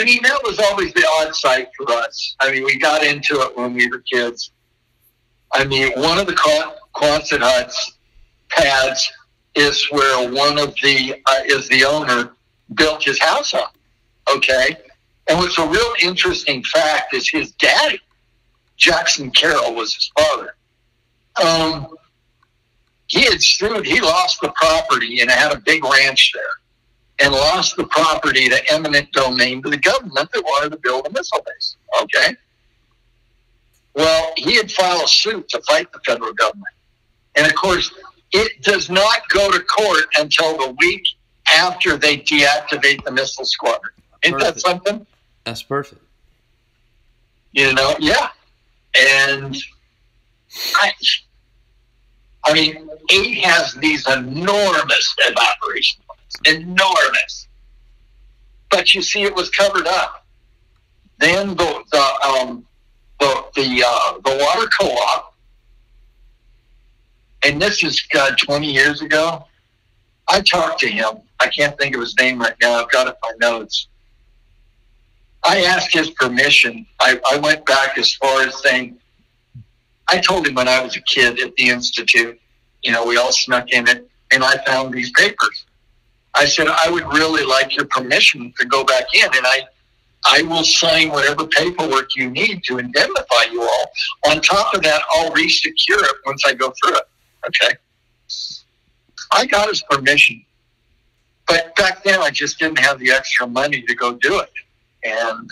mean, that was always the odd site for us. I mean, we got into it when we were kids. I mean, one of the Quonset huts pads is where one of the is the owner built his house on. Okay, and what's a real interesting fact is his daddy, Jackson Carroll, was his father. He lost the property and had a big ranch there, and lost the property to eminent domain to the government that wanted to build a missile base. Okay. Well, he had filed a suit to fight the federal government. And, of course, it does not go to court until the week after they deactivate the missile squadron. Isn't that something? That's perfect. You know, yeah. And, I mean, 8 has these enormous evaporation points. Enormous. But, you see, it was covered up. Then the water co-op, and this is 20 years ago. I talked to him. I can't think of his name right now. I've got it in my notes. I asked his permission. I went back as far as saying, I told him when I was a kid at the Institute, you know, we all snuck in it, and I found these papers. I said, I would really like your permission to go back in, and I will sign whatever paperwork you need to indemnify you all. On top of that, I'll re-secure it once I go through it. Okay? I got his permission. But back then, I just didn't have the extra money to go do it. And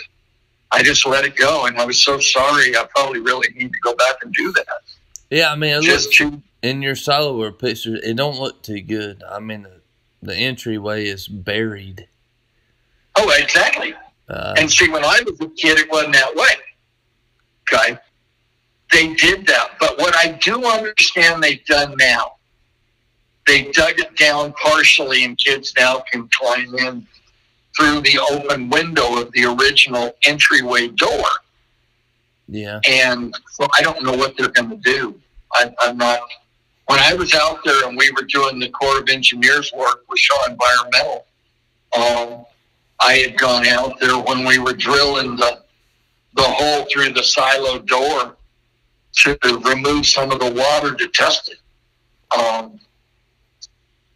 I just let it go. And I was so sorry. I probably really need to go back and do that. Yeah, I mean, in your Siloworld picture, it don't look too good. I mean, the entryway is buried. Oh, exactly. And see, when I was a kid, it wasn't that way. Okay? They did that. But what I do understand they've done now, they dug it down partially, and kids now can climb in through the open window of the original entryway door. Yeah. And so I don't know what they're going to do. I'm not. When I was out there and we were doing the Corps of Engineers work with Shaw Environmental, I had gone out there when we were drilling the hole through the silo door to remove some of the water to test it.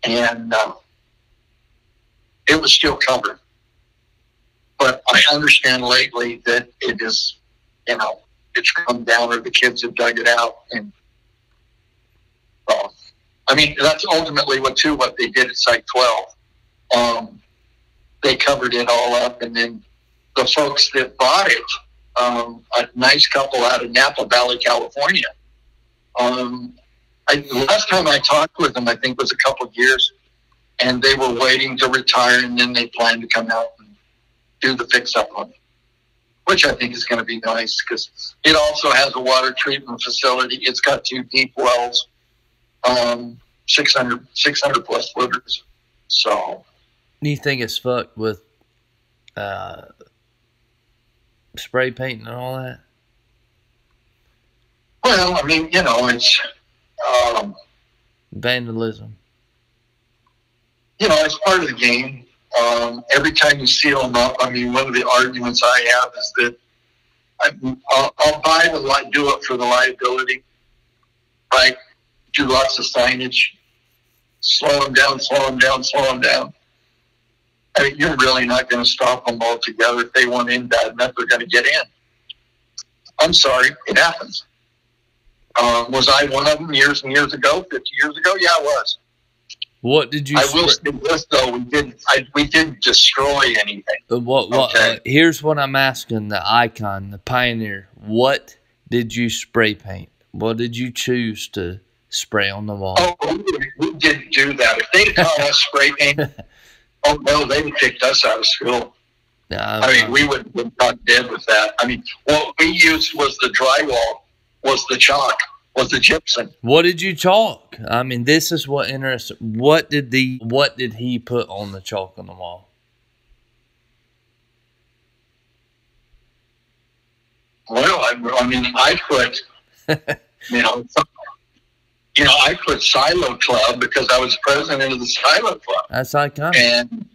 And it was still covered. But I understand lately that it is, you know, it's come down or the kids have dug it out. And I mean, that's ultimately what they did at Site 12. They covered it all up, and then the folks that bought it, a nice couple out of Napa Valley, California. Last time I talked with them, I think was a couple of years, and they were waiting to retire, and then they planned to come out and do the fix-up on it, which I think is going to be nice because it also has a water treatment facility. It's got 2 deep wells, 600 plus footers. So, do you think it's fucked with spray painting and all that? Well, I mean, you know, it's vandalism. You know, it's part of the game. Every time you seal them up, I mean, one of the arguments I have is that I'll do it for the liability, right? Do lots of signage, slow them down, slow them down, slow them down. I mean, you're really not going to stop them altogether. If they want in bad enough, they're going to get in. I'm sorry, it happens. Was I one of them years and years ago, 50 years ago? Yeah, I was. What did you? I will say this though: we didn't destroy anything. What? Okay. Here's what I'm asking: the icon, the Pioneer. What did you spray paint? What did you choose to spray on the wall? Oh, we didn't do that. If they'd caught us spray paint, oh no, they'd kicked us out of school. I mean, we would have been caught dead with that. I mean, what we used was the drywall, was the chalk, was the gypsum. What did you chalk? I mean, this is what interests. What did he put on the chalk on the wall? Well, I mean, I put, I put Silo Club because I was president of the Silo Club. That's iconic. And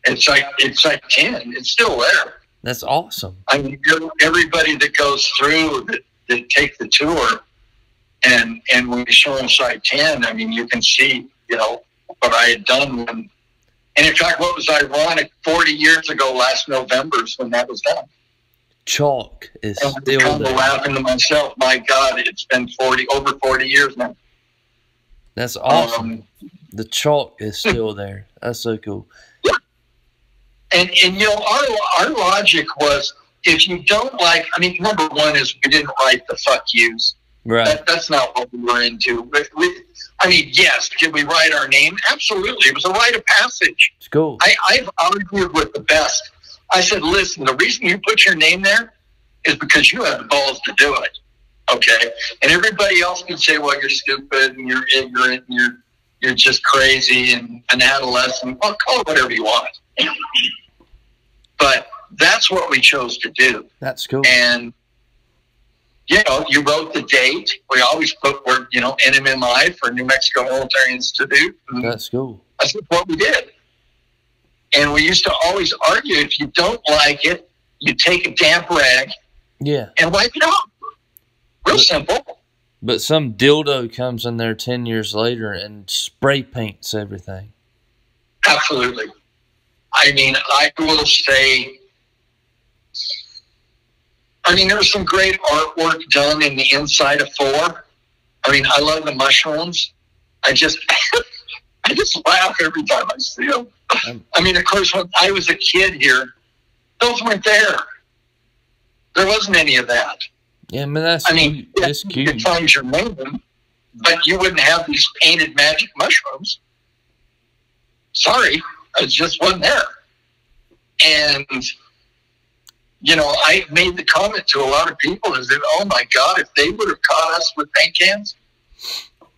It's like 10. It's still there. That's awesome. I mean, everybody that goes through that take the tour, and when we show them site 10, I mean, you can see, what I had done when. And in fact, what was ironic, 40 years ago, last November's when that was done. Chalk is and still kind of there. laughing to myself, my God, it's been over 40 years now. That's awesome. The chalk is still there. That's so cool. Yeah. And our logic was, if you don't like, I mean, number one is we didn't write the fuck yous. Right. That's not what we were into. I mean, yes, did we write our name? Absolutely. It was a rite of passage. It's cool. I've argued with the best. I said, listen, the reason you put your name there is because you have the balls to do it. Okay? And everybody else can say, well, you're stupid and you're ignorant and you're just crazy and an adolescent. Well, call it whatever you want. But that's what we chose to do. That's cool. And, you wrote the date. We always put, NMMI for New Mexico Military Institute. That's cool. That's what we did. And we used to always argue, if you don't like it, you take a damp rag and wipe it off. Real simple. But some dildo comes in there 10 years later and spray paints everything. Absolutely. I mean, I will say, there was some great artwork done in the inside of 4. I mean, I love the mushrooms. I just laugh every time I see them. Of course, when I was a kid here, those weren't there. There wasn't any of that. Yeah, that's cute. That's cute. You could find your name, but you wouldn't have these painted magic mushrooms. Sorry, it just wasn't there. And, I made the comment to a lot of people is that, oh my God, if they would have caught us with paint cans,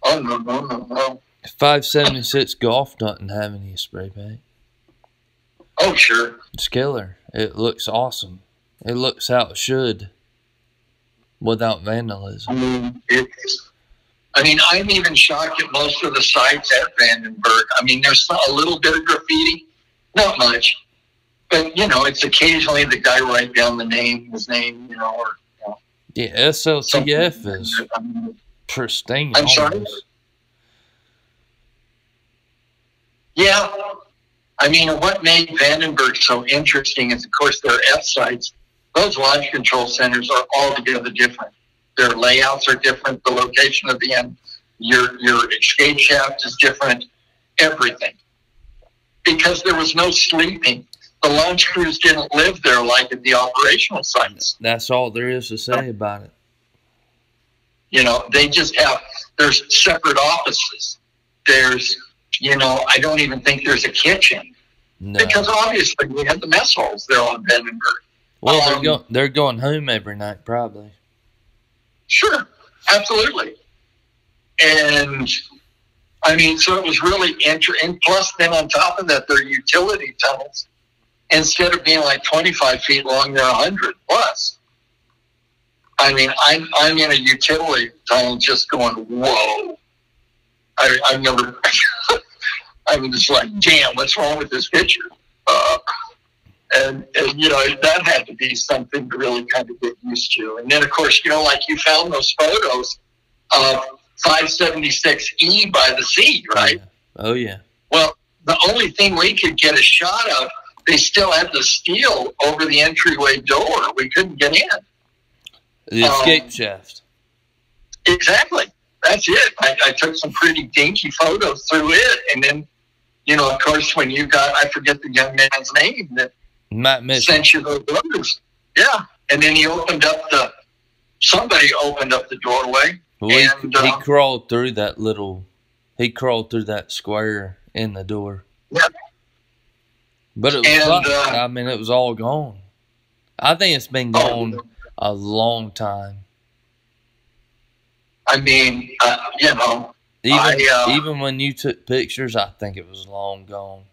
oh no. 576 Golf doesn't have any spray paint. Oh, sure. It's killer. It looks awesome. It looks how it should without vandalism. I'm even shocked at most of the sites at Vandenberg. There's a little bit of graffiti, not much. But, it's occasionally the guy write down his name, Yeah, SLTF is pristine. I'm sorry? Yeah. What made Vandenberg so interesting is, of course, their F sites. Those launch control centers are altogether different. Their layouts are different. The location of the end, your escape shaft is different. Everything. Because there was no sleeping. The launch crews didn't live there like at the operational sites. That's all there is to say about it. They just there's separate offices. There's, I don't even think there's a kitchen. No. Because obviously we had the mess halls there on Vandenberg. Well, they're going home every night, probably. Sure, absolutely. And, so it was really interesting. Plus, then on top of that, there are utility tunnels. Instead of being like 25 feet long, they're 100 plus. I'm in a utility tunnel just going, whoa. I've never, I'm just like, damn, what's wrong with this picture? And that had to be something to really kind of get used to. And then, of course, like you found those photos of 576E by the sea, right? Oh, yeah. Well, the only thing we could get a shot of, they still had the steel over the entryway door. We couldn't get in. The escape shaft. Exactly. That's it. I took some pretty dinky photos through it. And then, of course, when you got, I forget the young man's name that sent you those photos. Yeah. And then somebody opened up the doorway. Well, he crawled through that square in the door. Yeah. But it was it was all gone. I think it's been gone a long time. Even when you took pictures, I think it was long gone.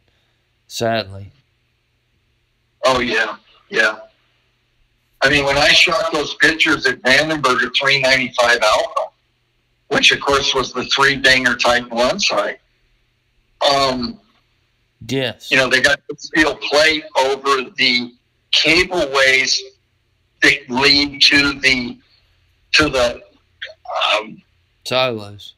Sadly. Oh, yeah. Yeah. When I shot those pictures at Vandenberg at 395 Alpha, which, of course, was the 3-banger Type 1 site, Yes. You know, they got the steel plate over the cableways that lead to the silos.